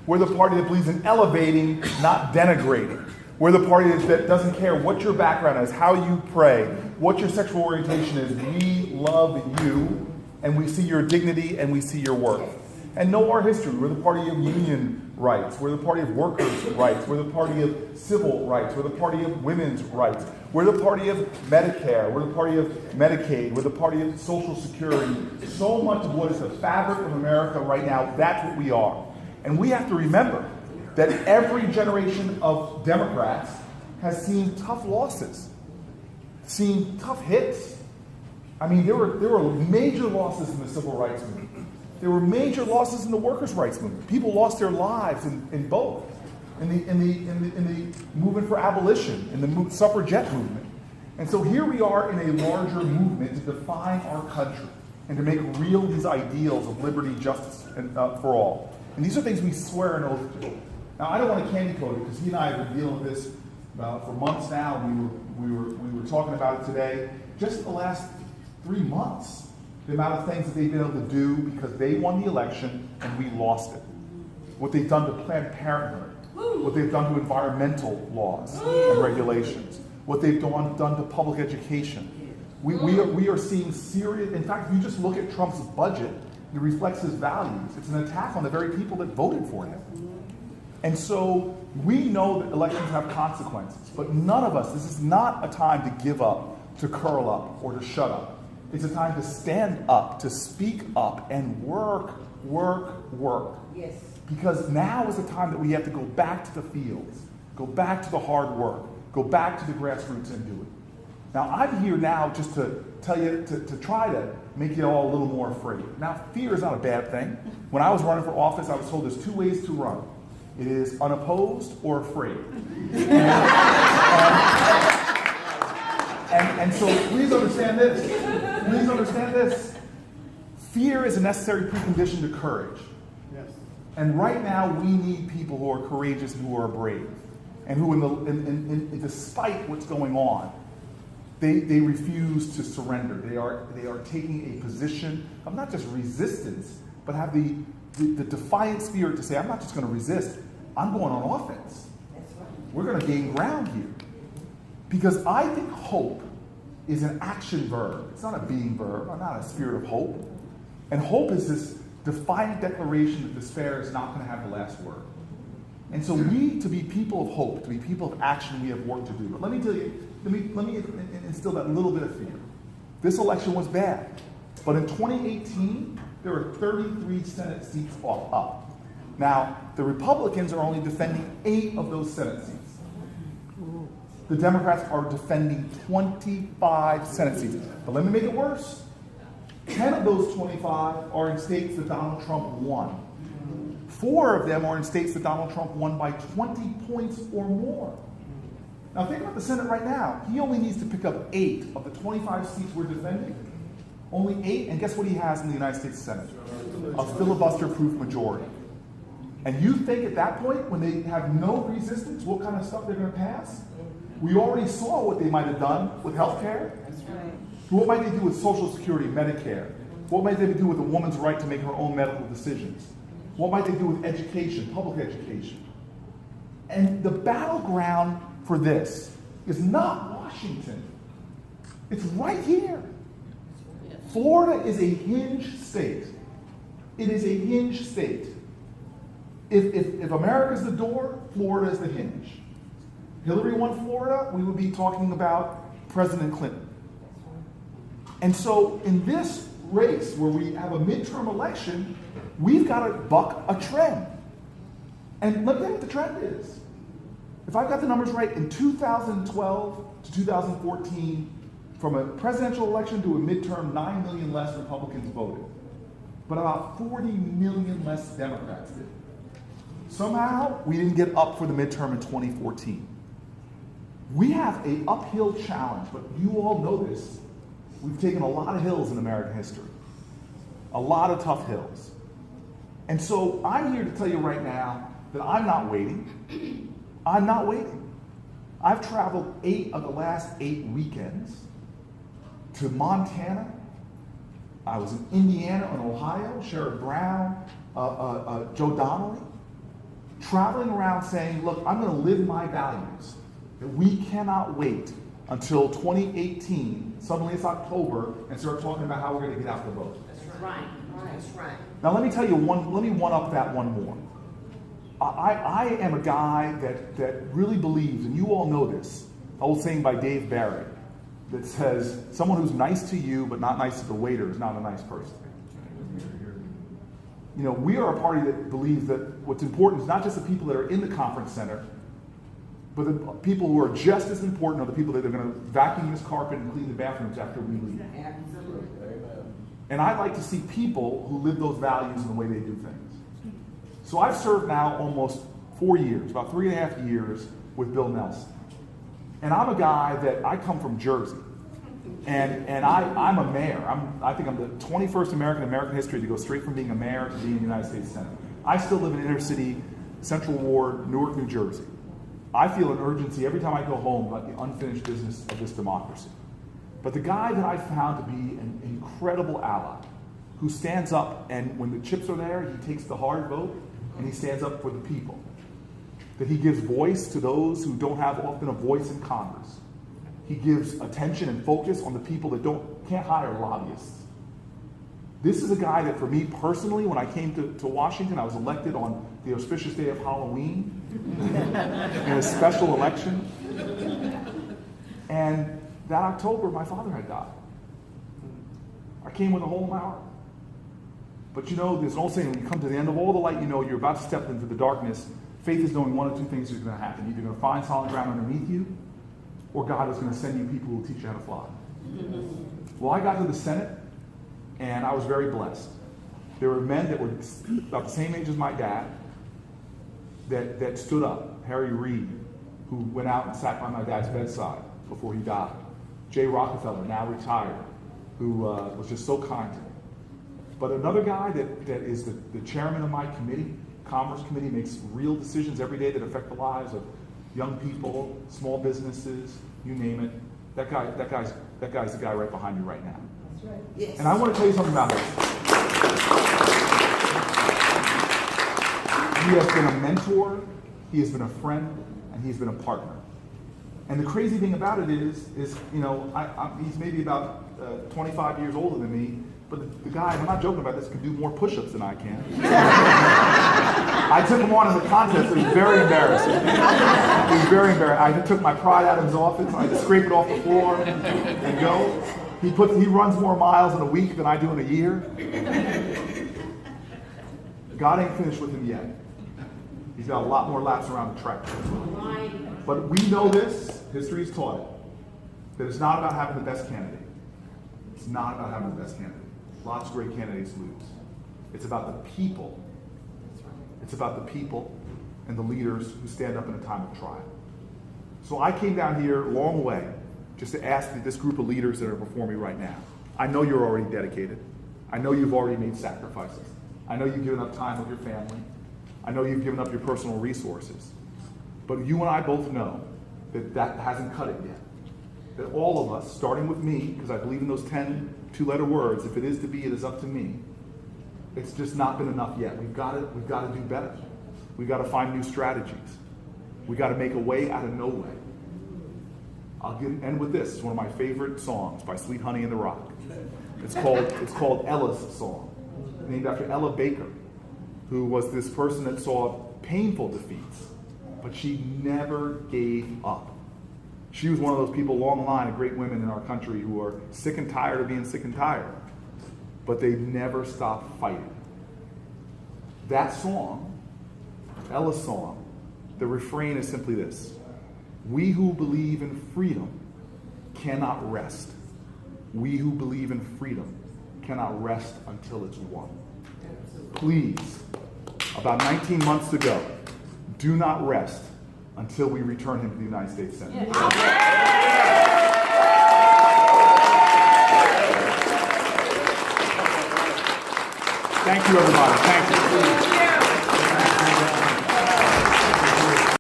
We're the party that believes in elevating, not denigrating. We're the party that doesn't care what your background is, how you pray, what your sexual orientation is. We love you, and we see your dignity, and we see your worth. And know our history. We're the party of union rights. We're the party of workers' rights. We're the party of civil rights. We're the party of women's rights. We're the party of Medicare. We're the party of Medicaid. We're the party of Social Security. So much of what is the fabric of America right now, that's what we are. And we have to remember that every generation of Democrats has seen tough losses, seen tough hits. I mean, there were major losses in the civil rights movement. There were major losses in the workers' rights movement. People lost their lives in both, in the movement for abolition, in the suffragette movement. And so here we are in a larger movement to define our country and to make real these ideals of liberty, justice, and for all. And these are things we swear an oath to. Now, I don't want to candy coat it because he and I have been dealing with this for months now. We were talking about it today. Just the last 3 months, the amount of things that they've been able to do because they won the election and we lost it. What they've done to Planned Parenthood, what they've done to environmental laws and regulations, what they've done to public education. We are seeing serious, in fact, if you just look at Trump's budget, it reflects his values. It's an attack on the very people that voted for him. And so we know that elections have consequences, but none of us, this is not a time to give up, to curl up, or to shut up. It's a time to stand up, to speak up, and work. Yes. Because now is the time that we have to go back to the fields, go back to the hard work, go back to the grassroots and do it. Now, I'm here now just to tell you, to try to make you all a little more afraid. Now, fear is not a bad thing. When I was running for office, I was told there's 2 ways to run. It is unopposed or afraid. And so please understand this. Please understand this. Fear is a necessary precondition to courage. Yes. And right now, we need people who are courageous and who are brave. And who, despite what's going on, they refuse to surrender. They are taking a position of not just resistance, but have the defiant spirit to say, I'm not just going to resist, I'm going on offense. We're going to gain ground here. Because I think hope is an action verb. It's not a being verb. I'm not a spirit of hope. And hope is this defiant declaration that despair is not going to have the last word. And so to be people of hope, to be people of action, we have work to do. But let me tell you, let me instill that little bit of fear. This election was bad. But in 2018, there were 33 Senate seats up. Now, the Republicans are only defending 8 of those Senate seats. The Democrats are defending 25 Senate seats. But let me make it worse. 10 of those 25 are in states that Donald Trump won. 4 of them are in states that Donald Trump won by 20 points or more. Now think about the Senate right now. He only needs to pick up 8 of the 25 seats we're defending. Only 8, and guess what he has in the United States Senate? A filibuster-proof majority. And you think at that point, when they have no resistance, what kind of stuff they're going to pass? We already saw what they might have done with health care. What might they do with Social Security, Medicare? What might they do with a woman's right to make her own medical decisions? What might they do with education, public education? And the battleground for this is not Washington. It's right here. Florida is a hinge state. It is a hinge state. If America's the door, Florida is the hinge. Hillary won Florida, we would be talking about President Clinton. And so in this race where we have a midterm election, we've got to buck a trend. And let me tell you what the trend is. If I've got the numbers right, in 2012 to 2014, from a presidential election to a midterm, 9 million less Republicans voted. But about 40 million less Democrats did. Somehow, we didn't get up for the midterm in 2014. We have an uphill challenge, but you all know this. We've taken a lot of hills in American history. A lot of tough hills. And so I'm here to tell you right now that I'm not waiting. I'm not waiting. I've traveled 8 of the last 8 weekends to Montana. I was in Indiana and Ohio, Sherrod Brown, Joe Donnelly. traveling around saying, look, I'm going to live my values. That we cannot wait until 2018, suddenly it's October, and start talking about how we're going to get out the vote. That's right. That's right. Now let me tell you let me one up that one more. I am a guy that really believes, and you all know this, an old saying by Dave Barrett that says, someone who's nice to you but not nice to the waiter is not a nice person. You know, we are a party that believes that what's important is not just the people that are in the conference center, but the people who are just as important are the people that are going to vacuum this carpet and clean the bathrooms after we leave. Absolutely. And I like to see people who live those values in the way they do things. So I've served now almost 4 years, about 3.5 years with Bill Nelson. And I'm a guy that I come from Jersey. And I'm a mayor. I think I'm the 21st American in American history to go straight from being a mayor to being in the United States Senate. I still live in inner city, Central Ward, Newark, New Jersey. I feel an urgency every time I go home about the unfinished business of this democracy. But the guy that I found to be an incredible ally, who stands up and when the chips are there, he takes the hard vote and he stands up for the people. That he gives voice to those who don't have often a voice in Congress. He gives attention and focus on the people that can't hire lobbyists. This is a guy that for me personally, when I came to Washington, I was elected on the auspicious day of Halloween in a special election. And that October, my father had died. I came with a hole in my heart. But you know, there's an old saying, when you come to the end of all the light, you know you're about to step into the darkness. Faith is knowing one of two things is going to happen. You're going to find solid ground underneath you, or God is going to send you people who will teach you how to fly. Well, I got to the Senate, and I was very blessed. There were men that were about the same age as my dad that stood up. Harry Reid, who went out and sat by my dad's bedside before he died. Jay Rockefeller, now retired, who was just so kind to me. But another guy that is the chairman of my committee, Commerce Committee, makes real decisions every day that affect the lives of young people, small businesses, you name it. That guy's the guy right behind you right now. That's right. Yes. And I want to tell you something about this. He has been a mentor, he has been a friend, and he's been a partner. And the crazy thing about it is you know, he's maybe about 25 years older than me, but the guy, and I'm not joking about this, can do more push-ups than I can. I took him on in the contest. It was very embarrassing. It was very embarrassing. I took my pride out of his office. I had to scrape it off the floor and go. He runs more miles in a week than I do in a year. God ain't finished with him yet. He's got a lot more laps around the track. But we know this, history's taught it, that it's not about having the best candidate. It's not about having the best candidate. Lots of great candidates lose. It's about the people. It's about the people and the leaders who stand up in a time of trial. So I came down here a long way just to ask this group of leaders that are before me right now. I know you're already dedicated. I know you've already made sacrifices. I know you've given up time with your family. I know you've given up your personal resources. But you and I both know that hasn't cut it yet. That all of us, starting with me, because I believe in those 10 two-letter words, if it is to be, it is up to me. It's just not been enough yet. We've got to do better. We've got to find new strategies. We've got to make a way out of no way. I'll end with this. It's one of my favorite songs by Sweet Honey and the Rock. It's called Ella's Song, named after Ella Baker, who was this person that saw painful defeats, but she never gave up. She was one of those people, long line of great women in our country who are sick and tired of being sick and tired, but they never stopped fighting. That song, Ella's song, the refrain is simply this: we who believe in freedom cannot rest. We who believe in freedom cannot rest until it's won. Please, about 19 months ago, do not rest until we return him to the United States Senate. Thank you, everybody. Thank you.